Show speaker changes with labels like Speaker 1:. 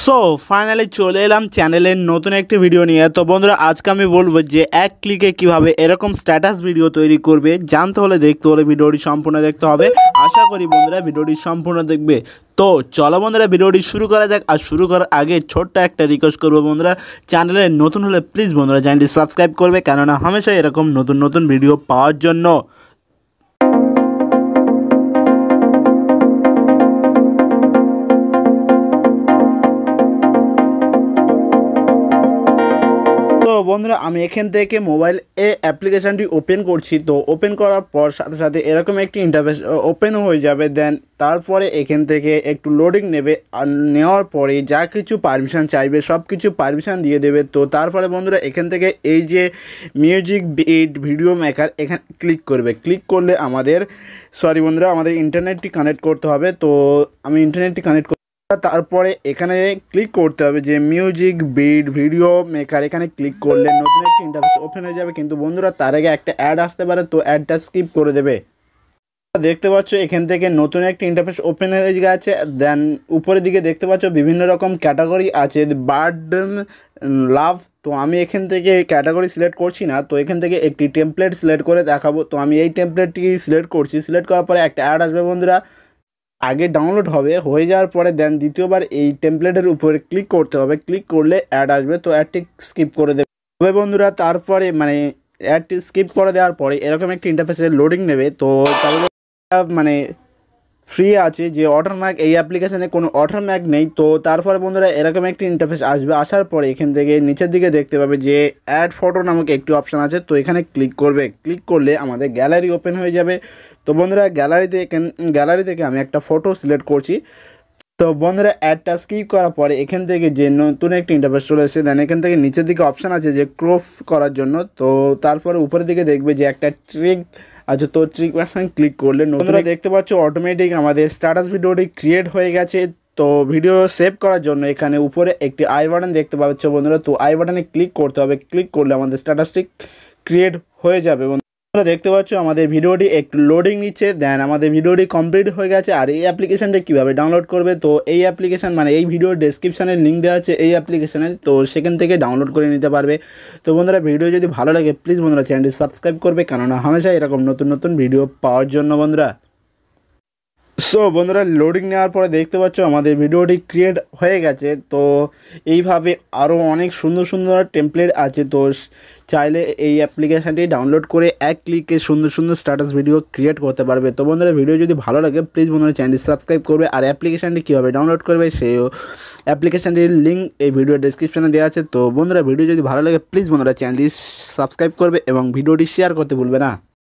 Speaker 1: So finally চলে এলাম চ্যানেলের নতুন একটি ভিডিও নিয়ে। তো বন্ধুরা আজকে আমি বলবো যে এক ক্লিকে কিভাবে এরকম স্ট্যাটাস ভিডিও তৈরি করবে। জানতে হলে দেখতে হলে ভিডিওটি সম্পূর্ণ দেখতে হবে। আশা করি বন্ধুরা ভিডিওটি সম্পূর্ণ দেখবে। তো চলো বন্ধুরা ভিডিওটি শুরু করা যাক। আর শুরু করার আগে ছোট্ট একটা রিকোয়েস্ট করবো বন্ধুরা, চ্যানেলে নতুন হলে প্লিজ বন্ধুরা চ্যানেলটি সাবস্ক্রাইব করবে, কেননা হামেশাই এরকম নতুন নতুন ভিডিও পাওয়ার জন্য। তো বন্ধুরা আমি এখান থেকে মোবাইল অ্যাপ্লিকেশানটি ওপেন করছি। তো ওপেন করার পর সাথে সাথে এরকম একটি ইন্টারফেস ওপেন হয়ে যাবে। দেন তারপরে এখান থেকে একটু লোডিং নেবে, আর নেওয়ার পরে যা কিছু পারমিশন চাইবে সব কিছু পারমিশন দিয়ে দেবে। তো তারপরে বন্ধুরা এখান থেকে এই যে মিউজিক বিট ভিডিও মেকার এখানে ক্লিক করবে। ক্লিক করলে আমাদের বন্ধুরা আমাদের ইন্টারনেটটি কানেক্ট করতে হবে। তো আমি ইন্টারনেটটি কানেক্ট তারপরে এখানে ক্লিক করতে হবে যে মিউজিক বিট ভিডিও মেকার। এখানে ক্লিক করলে নতুন একটা ইন্টারফেস ওপেন হয়ে যাবে। কিন্তু বন্ধুরা তার আগে একটা অ্যাড আসতে পারে, তো অ্যাডটা স্কিপ করে দেবে। দেখতে পাচ্ছ এখান থেকে নতুন একটা ইন্টারফেস ওপেন হয়ে গেছে। দেন উপরের দিকে দেখতে পাচ্ছ বিভিন্ন রকম ক্যাটাগরি আছে, বার্ড লাভ। তো আমি এখান থেকে ক্যাটাগরি সিলেক্ট করছি না, তো এখান থেকে একটি টেমপ্লেট সিলেক্ট করে দেখাবো। তো আমি এই টেমপ্লেটটি সিলেক্ট করছি। সিলেক্ট করার পরে একটা অ্যাড আসবে বন্ধুরা, আগে ডাউনলোড হবে, হয়ে যাওয়ার পরে দেন দ্বিতীয়বার এই টেমপ্লেটের উপরে ক্লিক করতে হবে। ক্লিক করলে অ্যাড আসবে, তো অ্যাডটি স্কিপ করে দেবে তবে বন্ধুরা। তারপরে অ্যাডটি স্কিপ করে দেওয়ার পরে এরকম একটি ইন্টারফেসের লোডিং নেবে। তো তাহলে ফ্রি আছে যে ওয়াটারমার্ক, এই অ্যাপ্লিকেশানে কোনো ওয়াটারমার্ক নেই। তো তারপরে বন্ধুরা এরকম একটি ইন্টারফেস আসবে। আসার পরে এখান থেকে নিচের দিকে দেখতে পাবে যে অ্যাড ফটো নামক একটি অপশান আছে। তো এখানে ক্লিক করবে। ক্লিক করলে আমাদের গ্যালারি ওপেন হয়ে যাবে। তো বন্ধুরা গ্যালারি থেকে আমি একটা ফটো সিলেক্ট করছি। তো বন্ধুরা অ্যাডটা স্কিপ করার পরে এখান থেকে যে নতুন একটি ইন্টারফেস চলে এসেছে। দেন এখান থেকে নিচের দিকে অপশান আছে যে ক্রপ করার জন্য। তো তারপরে উপরের দিকে দেখবে যে একটা ট্রিক আছে। তো ট্রিক অপশান ক্লিক করলে বন্ধুরা দেখতে পাচ্ছ অটোমেটিক আমাদের স্ট্যাটাস ভিডিওটি ক্রিয়েট হয়ে গেছে। তো ভিডিও সেভ করার জন্য এখানে উপরে একটি আই বাটন দেখতে পাচ্ছ বন্ধুরা। তো আই বাটনে ক্লিক করতে হবে। ক্লিক করলে আমাদের স্ট্যাটাসটি ক্রিয়েট হয়ে যাবে। দেখতে পাচ্ছ আমাদের ভিডিওটি একটু লোডিং নিচ্ছে। দেন আমাদের ভিডিওটি কমপ্লিট হয়ে গেছে। আর এই অ্যাপ্লিকেশানটা কীভাবে ডাউনলোড করবে, তো এই অ্যাপ্লিকেশান এই ভিডিওর ডেসক্রিপশানের লিঙ্ক দেওয়া আছে এই অ্যাপ্লিকেশানে, তো সেখান থেকে ডাউনলোড করে নিতে পারবে। তো বন্ধুরা ভিডিও যদি ভালো লাগে প্লিজ বন্ধুরা চ্যানেলটি সাবস্ক্রাইব করবে, কেননা হামেশা এরকম নতুন নতুন ভিডিও পাওয়ার জন্য বন্ধুরা। সো বন্ধুরা লোডিং নেওয়ার পরে দেখতে পাচ্ছ আমাদের ভিডিওটি ক্রিয়েট হয়ে গেছে। তো এইভাবে আরও অনেক সুন্দর সুন্দর টেমপ্লেট আছে। তো চাইলে এই অ্যাপ্লিকেশানটি ডাউনলোড করে এক ক্লিকে সুন্দর সুন্দর স্ট্যাটাস ভিডিও ক্রিয়েট করতে পারবে। তো বন্ধুরা ভিডিও যদি ভালো লাগে প্লিজ বন্ধুরা চ্যানেলটি সাবস্ক্রাইব করবে। আর অ্যাপ্লিকেশানটি কীভাবে ডাউনলোড করবে সেই অ্যাপ্লিকেশানটির লিঙ্ক এই ভিডিও ডেসক্রিপশানে দেওয়া আছে। তো বন্ধুরা ভিডিও যদি ভালো লাগে প্লিজ বন্ধুরা চ্যানেলটি সাবস্ক্রাইব করবে এবং ভিডিওটি শেয়ার করতে ভুলবে না।